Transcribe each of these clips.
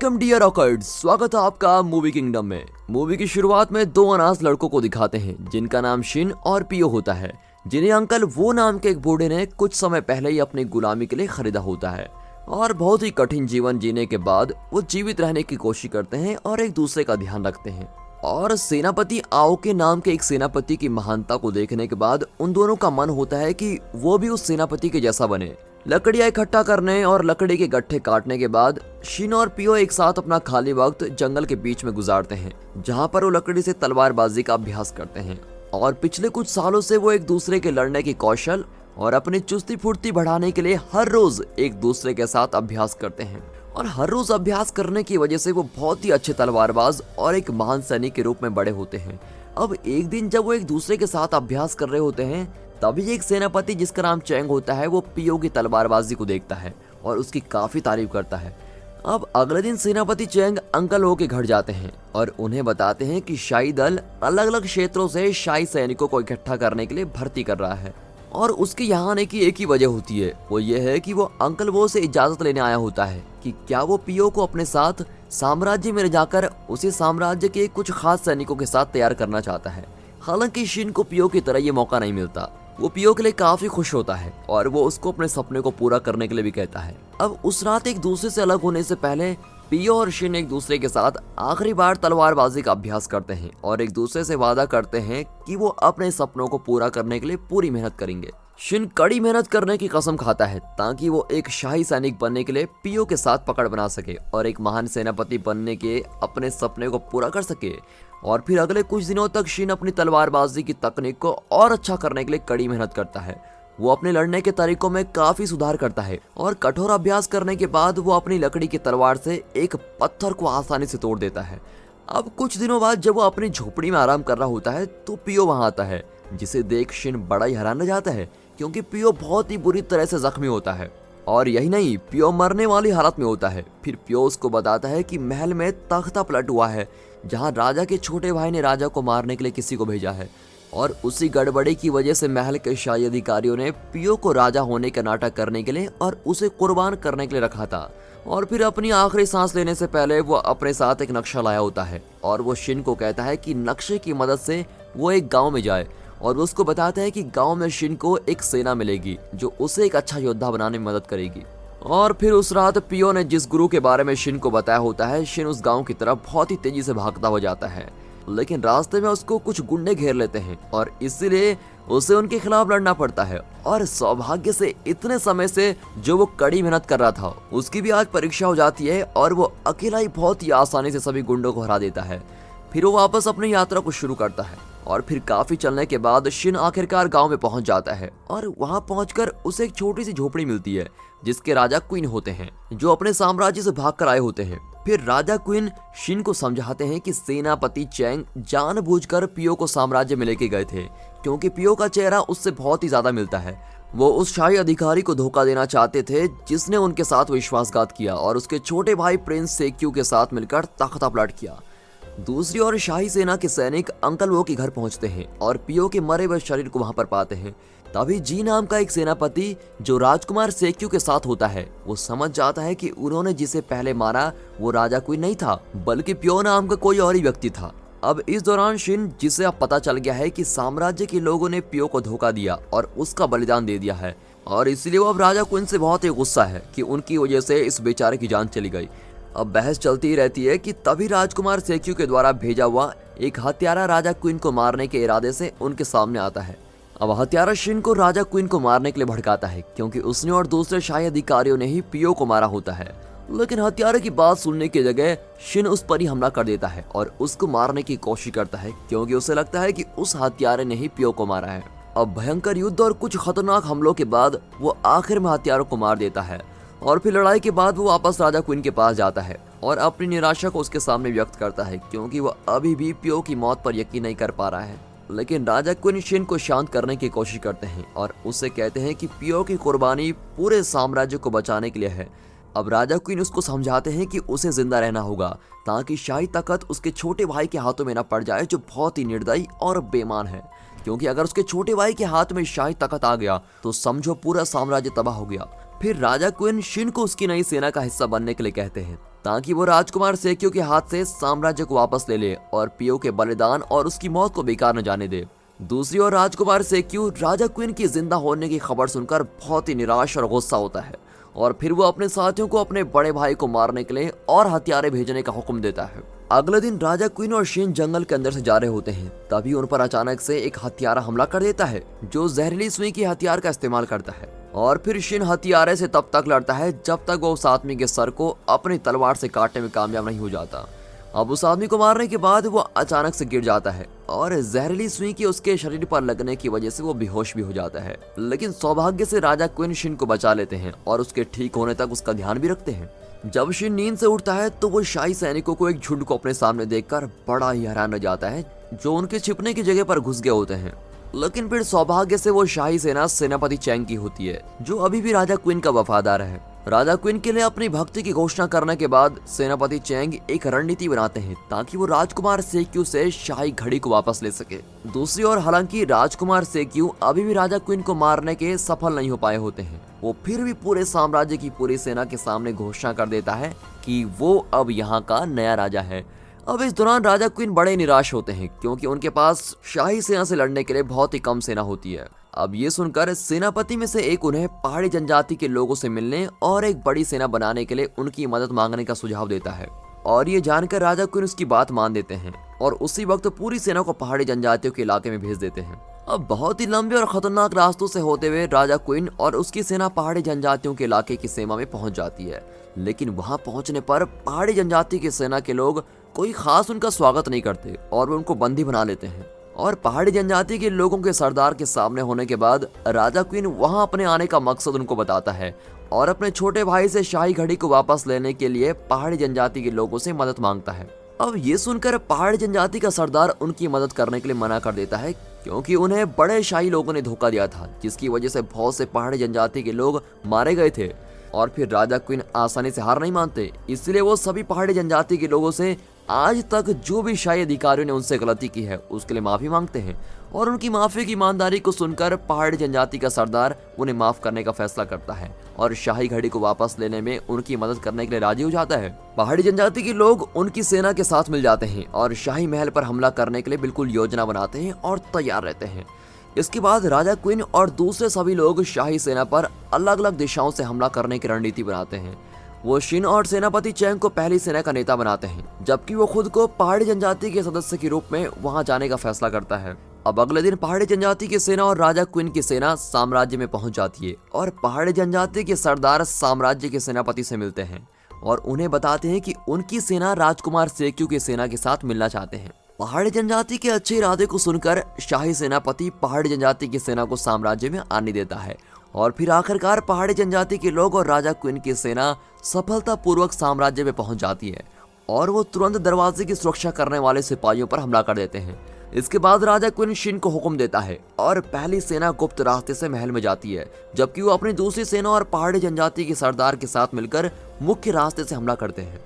Welcome dear रॉकर्ड्स, स्वागत है आपका मूवी किंगडम में। मूवी की शुरुआत में दो अनाथ लड़कों को दिखाते हैं जिनका नाम शिन और पियो होता है, जिन्हें अंकल वो नाम के एक बूढ़े ने कुछ समय पहले ही अपनी गुलामी के लिए खरीदा होता है। और बहुत ही कठिन जीवन जीने के बाद वो जीवित रहने की कोशिश करते हैं और एक दूसरे का ध्यान रखते हैं। और सेनापति आओ के नाम के एक सेनापति की महानता को देखने के बाद उन दोनों का मन होता है कि वो भी उस सेनापति के जैसा बने। लकड़ियां इकट्ठा करने और लकड़ी के गट्ठे काटने के बाद शिन और पियो एक साथ अपना खाली वक्त जंगल के बीच में गुजारते हैं, जहां पर वो लकड़ी से तलवारबाजी का अभ्यास करते हैं। और पिछले कुछ सालों से वो एक दूसरे के लड़ने की कौशल और अपनी चुस्ती फुर्ती बढ़ाने के लिए हर रोज एक दूसरे के साथ अभ्यास करते हैं। और हर रोज अभ्यास करने की वजह से वो बहुत ही अच्छे तलवारबाज और एक महान सैनिक के रूप में बड़े होते हैं। अब एक दिन जब वो एक दूसरे के साथ अभ्यास कर रहे होते हैं, तभी एक सेनापति जिसका नाम चैंग होता है वो पियो की तलवारबाजी को देखता है और उसकी काफी तारीफ करता है। अब अगले दिन सेनापति चैंग अंकल हो के घर जाते हैं और उन्हें बताते हैं कि शाही दल अलग अलग क्षेत्रों से शाही सैनिकों को इकट्ठा करने के लिए भर्ती कर रहा है। और उसके यहाँ आने की एक ही वजह होती है, वो ये है कि वो अंकल वो से इजाजत लेने आया होता है कि क्या वो पियो को अपने साथ साम्राज्य में ले जाकर उसे साम्राज्य के कुछ खास सैनिकों के साथ तैयार करना चाहता है। हालांकि शिन को पियो की तरह ये मौका नहीं मिलता। वो पियो के लिए काफी खुश होता है और वो उसको अपने सपने को पूरा करने के लिए भी कहता है। अब उस रात एक दूसरे से अलग होने से पहले पियो और शिन एक दूसरे के साथ आखिरी बार तलवारबाजी का अभ्यास करते हैं और एक दूसरे से वादा करते हैं कि वो अपने सपनों को पूरा करने के लिए पूरी मेहनत करेंगे। शिन कड़ी मेहनत करने की कसम खाता है ताकि वो एक शाही सैनिक बनने के लिए पियो के साथ पकड़ बना सके और एक महान सेनापति बनने के अपने सपने को पूरा कर सके। और फिर अगले कुछ दिनों तक शिन अपनी तलवारबाजी की तकनीक को और अच्छा करने के लिए कड़ी मेहनत करता है। वो अपने लड़ने के तरीकों में काफी सुधार करता है और कठोर अभ्यास करने के बाद वो अपनी लकड़ी की तलवार से एक पत्थर को आसानी से तोड़ देता है। अब कुछ दिनों बाद जब वो अपनी झोपड़ी में आराम कर रहा होता है तो पियो वहां आता है, जिसे देख शिन बड़ा ही हैरान रह जाता है क्योंकि पियो बहुत ही बुरी तरह से जख्मी होता है। और यही नहीं, पियो मरने वाली हालत में होता है। फिर पियो उसको बताता है कि महल में तख्ता पलट हुआ है, जहां राजा के छोटे भाई ने राजा को मारने के लिए किसी को भेजा है। और उसी गड़बड़ी की वजह से महल के शाही अधिकारियों ने पियो को राजा होने का नाटक करने के लिए और उसे कुर्बान करने के लिए रखा था। और फिर अपनी आखिरी सांस लेने से पहले वो अपने साथ एक नक्शा लाया होता है और वो शिन को कहता है कि नक्शे की मदद से वो एक गाँव में जाए और वो उसको बताता है कि गांव में शिन को एक सेना मिलेगी जो उसे एक अच्छा योद्धा बनाने में मदद करेगी। और फिर उस रात पियो ने जिस गुरु के बारे में शिन को बताया होता है, शिन उस गांव की तरफ बहुत ही तेजी से भागता हो जाता है, लेकिन रास्ते में उसको कुछ गुंडे घेर लेते हैं और इसीलिए उसे उनके खिलाफ लड़ना पड़ता है। और सौभाग्य से इतने समय से जो वो कड़ी मेहनत कर रहा था उसकी भी आज परीक्षा हो जाती है और वो अकेला ही बहुत ही आसानी से सभी गुंडों को हरा देता है। फिर वो वापस अपनी यात्रा को शुरू करता है और फिर काफी चलने के बाद शिन आखिरकार गांव में पहुंच जाता है और वहां पहुंचकर उसे एक छोटी सी झोपड़ी मिलती है जिसके राजा क्वीन होते हैं, जो अपने साम्राज्य से भागकर आए होते हैं। फिर राजा क्वीन शिन को समझाते हैं कि सेनापति चैंग जानबूझकर पियो को साम्राज्य में लेके गए थे क्योंकि पियो का चेहरा उससे बहुत ही ज्यादा मिलता है। वो उस शाही अधिकारी को धोखा देना चाहते थे जिसने उनके साथ विश्वासघात किया और उसके छोटे भाई प्रिंस सेक्यू के साथ मिलकर तख्ता पलट किया। दूसरी ओर शाही सेना के सैनिक अंकल वो के घर पहुंचते हैं और पियो के मरे हुए शरीर को वहां पर पाते हैं। तभी जी नाम का एक सेनापति जो राजकुमार सेक्यू के साथ होता है, वो समझ जाता है कि उन्होंने जिसे पहले मारा वो राजा कोई नहीं था बल्कि पियो नाम का कोई और ही व्यक्ति था। अब इस दौरान शिन, जिसे अब पता चल गया है कि साम्राज्य के लोगों ने पियो को धोखा दिया और उसका बलिदान दे दिया है, और इसलिए वो अब राजा क्वीन से बहुत ही गुस्सा है कि उनकी वजह से इस बेचारे की जान चली गई। अब बहस चलती ही रहती है कि तभी राजकुमार सेक्यू के द्वारा भेजा हुआ एक हत्यारा राजा क्वीन को मारने के इरादे से उनके सामने आता है। अब हत्यारा शिन को राजा क्वीन को मारने के लिए भड़काता है क्योंकि उसने और दूसरे शाही अधिकारियों ने ही पियो को मारा होता है। लेकिन हत्यारे की बात सुनने की जगह शिन उस पर ही हमला कर देता है और उसको मारने की कोशिश करता है क्योंकि उसे लगता है कि उस हत्यारे ने ही पियो को मारा है। अब भयंकर युद्ध और कुछ खतरनाक हमलों के बाद वो आखिर में हत्यारों को मार देता है। और फिर लड़ाई के बाद वो वापस राजा क्वीन के पास जाता है और अपनी निराशा को उसके सामने व्यक्त करता है क्योंकि वो अभी भी पियो की मौत पर यकीन नहीं कर पा रहा है। लेकिन राजा क्वीन शिन को शांत करने की कोशिश करते हैं और उससे कहते हैं कि पियो की कुर्बानी पूरे साम्राज्य को बचाने के लिए है। अब राजा क्वीन उसको समझाते हैं कि उसे जिंदा रहना होगा ताकि शाही तख्त उसके छोटे भाई के हाथों में न पड़ जाए, जो बहुत ही निर्दयी और बेईमान है। क्योंकि अगर उसके छोटे भाई के हाथ में शाही तख्त आ गया तो समझो पूरा साम्राज्य तबाह हो गया। फिर राजा क्वीन शिन को उसकी नई सेना का हिस्सा बनने के लिए कहते हैं ताकि वो राजकुमार सेक्यू के हाथ से साम्राज्य को वापस ले ले और पियो के बलिदान और उसकी मौत को बेकार न जाने दे। दूसरी ओर राजकुमार सेक्यू राजा क्वीन की जिंदा होने की खबर सुनकर बहुत ही निराश और गुस्सा होता है और फिर वो अपने साथियों को अपने बड़े भाई को मारने के लिए और हथियारे भेजने का हुक्म देता है। अगले दिन राजा क्वीन और शिन जंगल के अंदर से जा रहे होते हैं, तभी उन पर अचानक से एक हत्यारा हमला कर देता है जो जहरीली सुई की हथियार का इस्तेमाल करता है और फिर शिन हथियारे से तब तक लड़ता है जब तक वो उस आदमी के सर को अपनी तलवार से काटने में कामयाब नहीं हो जाता। अब उस आदमी को मारने के बाद वो अचानक से गिर जाता है और जहरीली सुई की उसके शरीर पर लगने की वजह से वो बेहोश भी हो जाता है, लेकिन सौभाग्य से राजा क्वीन शिन को बचा लेते हैं और उसके ठीक होने तक उसका ध्यान भी रखते हैं। जब शिन नींद से उठता है तो वो शाही सैनिकों को एक झुंड को अपने सामने देखकर बड़ा ही हैरान रह जाता है जो उनके छिपने की जगह पर घुस गए होते हैं। लेकिन फिर सौभाग्य से वो शाही सेना सेनापति चैंग की होती है जो अभी भी राजा क्वीन का वफादार है। राजा क्वीन के लिए अपनी भक्ति की घोषणा करने के बाद सेनापति चैंग एक रणनीति बनाते हैं ताकि वो राजकुमार सेक्यू से शाही घड़ी को वापस ले सके। दूसरी ओर हालांकि राजकुमार सेक्यू अभी भी राजा क्वीन को मारने के सफल नहीं हो पाए होते हैं, वो फिर भी पूरे साम्राज्य की पूरी सेना के सामने घोषणा कर देता है कि वो अब यहाँ का नया राजा है। अब इस दौरान राजा क्वीन बड़े निराश होते हैं क्योंकि उनके पास शाही सेना से लड़ने के लिए बहुत ही कम सेना होती है। अब ये सुनकर सेनापति में से एक उन्हें पहाड़ी जनजाति के लोगों से मिलने और एक बड़ी सेना बनाने के लिए उनकी मदद मांगने का सुझाव देता है और ये जानकर राजा क्वीन उसकी बात मान देते हैं और उसी वक्त पूरी सेना को पहाड़ी जनजातियों के इलाके में भेज देते हैं। अब बहुत ही लंबे और खतरनाक रास्तों से होते हुए राजा क्वीन और उसकी सेना पहाड़ी जनजातियों के इलाके की सीमा में पहुंच जाती है, लेकिन वहां पहुंचने पर पहाड़ी जनजाति की सेना के लोग कोई खास उनका स्वागत नहीं करते और वो उनको बंदी बना लेते हैं। और पहाड़ी जनजाति के लोगों के सरदार के सामने होने के बाद राजा क्वीन वहां अपने आने का मकसद उनको बताता है और अपने छोटे भाई से शाही घड़ी को वापस लेने के लिए पहाड़ी जनजाति के लोगों से मदद मांगता है। अब ये सुनकर पहाड़ी जनजाति का सरदार उनकी मदद करने के लिए मना कर देता है क्योंकि उन्हें बड़े शाही लोगों ने धोखा दिया था जिसकी वजह से बहुत से पहाड़ी जनजाति के लोग मारे गए थे। और फिर राजा क्वीन आसानी से हार नहीं मानते, इसलिए वो सभी पहाड़ी जनजाति के लोगों से आज तक जो भी शाही अधिकारियों ने उनसे गलती की है उसके लिए माफी मांगते हैं और उनकी माफी की ईमानदारी को सुनकर पहाड़ी जनजाति का सरदार उन्हें माफ करने का फैसला करता है और शाही घड़ी को वापस लेने में उनकी मदद करने के लिए राजी हो जाता है। पहाड़ी जनजाति के लोग उनकी सेना के साथ मिल जाते हैं और शाही महल पर हमला करने के लिए बिल्कुल योजना बनाते हैं और तैयार रहते हैं। इसके बाद राजा क्वीन और दूसरे सभी लोग शाही सेना पर अलग अलग दिशाओं से हमला करने की रणनीति बनाते हैं। वो शिन और सेनापति चैंग को पहली सेना का नेता बनाते हैं जबकि वो खुद को पहाड़ी जनजाति के सदस्य के रूप में वहां जाने का फैसला करता है। अब अगले दिन पहाड़ी जनजाति की सेना और राजा क्वीन की सेना साम्राज्य में पहुंच जाती है और पहाड़ी जनजाति के सरदार साम्राज्य के सेनापति से मिलते हैं और उन्हें बताते हैं कि उनकी सेना राजकुमार सेक्यू की सेना के साथ मिलना चाहते हैं। पहाड़ी जनजाति के अच्छे इरादे को सुनकर शाही सेनापति पहाड़ी जनजाति की सेना को साम्राज्य में आने देता है और फिर आखिरकार पहाड़ी जनजाति के लोग और राजा क्वीन की सेना सफलतापूर्वक साम्राज्य में पहुंच जाती है और वो तुरंत दरवाजे की सुरक्षा करने वाले सिपाहियों पर हमला कर देते हैं। इसके बाद राजा क्वीन शिन को हुक्म देता है और पहली सेना गुप्त रास्ते से महल में जाती है जबकि वो अपनी दूसरी सेना और पहाड़ी जनजाति के सरदार के साथ मिलकर मुख्य रास्ते से हमला करते हैं।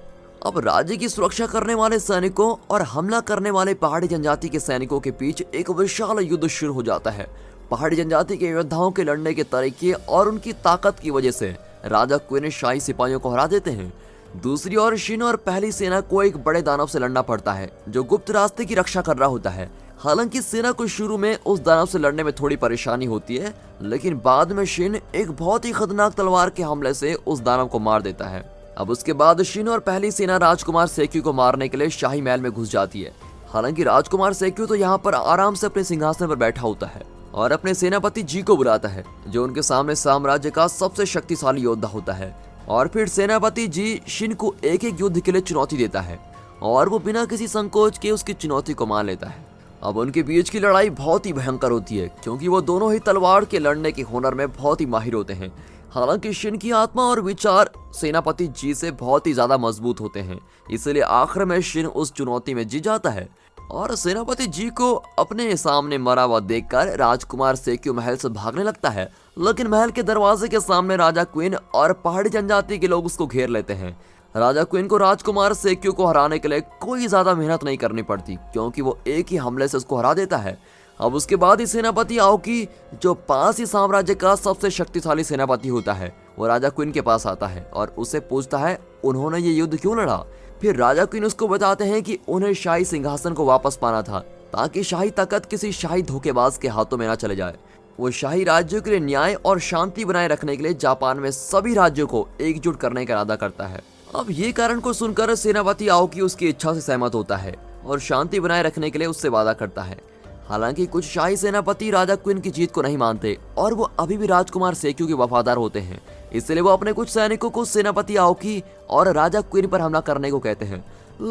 अब राज्य की सुरक्षा करने वाले सैनिकों और हमला करने वाले पहाड़ी जनजाति के सैनिकों के बीच एक विशाल युद्ध शुरू हो जाता है। पहाड़ी जनजाति के योद्धाओं के लड़ने के तरीके और उनकी ताकत की वजह से राजा क्वीन शाही सिपाहियों को हरा देते हैं। दूसरी ओर शिन और पहली सेना को एक बड़े दानव से लड़ना पड़ता है जो गुप्त रास्ते की रक्षा कर रहा होता है। हालांकि सेना को शुरू में उस दानव से लड़ने में थोड़ी परेशानी होती है, लेकिन बाद में शिन एक बहुत ही खतरनाक तलवार के हमले से उस दानव को मार देता है। अब उसके बाद शिन और पहली सेना राजकुमार सेक्यू को मारने के लिए शाही महल में घुस जाती है। हालांकि राजकुमार सेक्यू तो यहाँ पर आराम से अपने सिंहासन पर बैठा होता है और अपने सेनापति जी को बुलाता है जो उनके सामने साम्राज्य का सबसे शक्तिशाली योद्धा होता है। और फिर सेनापति जी शिन को एक एक युद्ध के लिए चुनौती देता है और वो बिना किसी संकोच के उसकी चुनौती को मान लेता है। अब उनके बीच की लड़ाई बहुत ही भयंकर होती है क्योंकि वो दोनों ही तलवार के लड़ने के हुनर में बहुत ही माहिर होते हैं। हालांकि शिन की आत्मा और विचार सेनापति जी से बहुत ही ज्यादा मजबूत होते हैं, इसलिए आखिर में शिन उस चुनौती में जीत जाता है और सेनापति जी को अपने सामने मरा हुआ देखकर राजकुमार सेक्यू महल से भागने लगता है। लेकिन महल के दरवाजे के सामने राजा क्वीन और पहाड़ी जनजाति के लोग उसको घेर लेते हैं। राजा क्वीन को राजकुमार सेक्यू को हराने के लिए कोई ज्यादा मेहनत नहीं करनी पड़ती क्योंकि वो एक ही हमले से उसको हरा देता है। अब उसके बाद ही सेनापति आओकी जो पास ही साम्राज्य का सबसे शक्तिशाली सेनापति होता है, वो राजा क्वीन के पास आता है और उससे पूछता है उन्होंने ये युद्ध क्यों लड़ा। फिर राजा क्वीन उसको बताते हैं कि उन्हें शाही सिंहासन को वापस पाना था ताकि शाही तख्त किसी शाही धोखेबाज के हाथों में न चले जाए। वो शाही राज्यों के लिए न्याय और शांति बनाए रखने के लिए जापान में सभी राज्यों को एकजुट करने का इरादा करता है। अब ये कारण को सुनकर सेनापति आओकी उसकी इच्छा से सहमत होता है और शांति बनाए रखने के लिए उससे वादा करता है। हालांकि कुछ शाही सेनापति राजा क्वीन की जीत को नहीं मानते और वो अभी भी राजकुमार सेक्यू के वफादार होते हैं, इसलिए वो अपने कुछ सैनिकों को सेनापति आओकी और राजा क्वीन पर हमला करने को कहते हैं।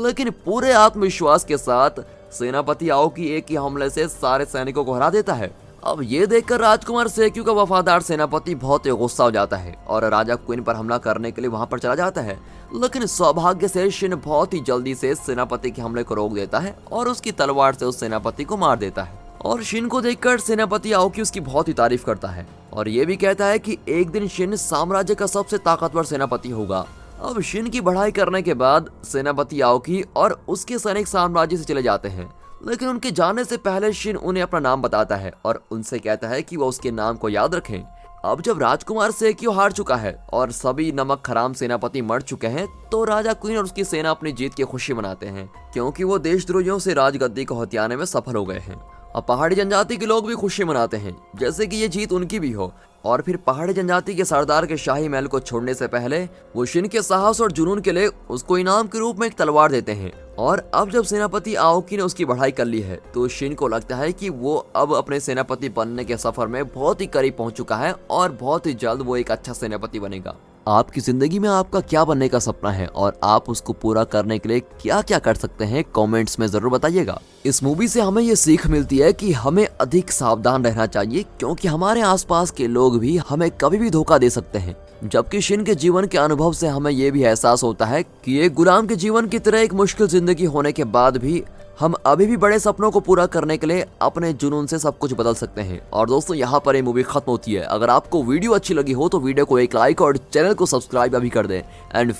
लेकिन पूरे आत्मविश्वास के साथ सेनापति आओकी एक ही हमले से सारे सैनिकों को हरा देता है। अब ये देखकर राजकुमार सेक्यू का वफादार सेनापति बहुत ही गुस्सा हो जाता है और राजा क्वीन पर हमला करने के लिए वहां पर चला जाता है। लेकिन सौभाग्य से शिन बहुत ही जल्दी से सेनापति के हमले को रोक देता है और उसकी तलवार से उस सेनापति को मार देता है। और शिन को देखकर सेनापति आओकी उसकी बहुत ही तारीफ करता है और ये भी कहता है कि एक दिन शिन साम्राज्य का सबसे ताकतवर सेनापति होगा। अब शिन की बढ़ाई करने के बाद सेनापति आओकी और उसके सैनिक साम्राज्य से चले जाते हैं, लेकिन उनके जाने से पहले शिन उन्हें अपना नाम बताता है और उनसे कहता है कि वो उसके नाम को याद रखें। अब जब राजकुमार सेक्यू हार चुका है और सभी नमक हराम सेनापति मर चुके हैं तो राजा क्वीन और उसकी सेना अपनी जीत की खुशी मनाते हैं क्योंकि वो देशद्रोहियों से राजगद्दी को हथियाने में सफल हो गए हैं। अब पहाड़ी जनजाति के लोग भी खुशी मनाते हैं जैसे कि ये जीत उनकी भी हो। और फिर पहाड़ी जनजाति के सरदार के शाही महल को छोड़ने से पहले वो शिन के साहस और जुनून के लिए उसको इनाम के रूप में एक तलवार देते हैं। और अब जब सेनापति आओकी ने उसकी बढ़ाई कर ली है तो शिन को लगता है कि वो अब अपने सेनापति बनने के सफर में बहुत ही करीब पहुंच चुका है और बहुत ही जल्द वो एक अच्छा सेनापति बनेगा। आपकी जिंदगी में आपका क्या बनने का सपना है और आप उसको पूरा करने के लिए क्या क्या कर सकते हैं, कमेंट्स में जरूर बताइएगा। इस मूवी से हमें ये सीख मिलती है कि हमें अधिक सावधान रहना चाहिए क्योंकि हमारे आसपास के लोग भी हमें कभी भी धोखा दे सकते हैं। जबकि शिन के जीवन के अनुभव से हमें ये भी एहसास होता है कि एक गुलाम के जीवन की तरह एक मुश्किल जिंदगी होने के बाद भी हम अभी भी बड़े सपनों को पूरा करने के लिए अपने जुनून से सब कुछ बदल सकते हैं। और दोस्तों यहाँ पर ये मूवी खत्म होती है। अगर आपको वीडियो अच्छी लगी हो तो वीडियो को एक लाइक और चैनल को सब्सक्राइब अभी कर दें। एंड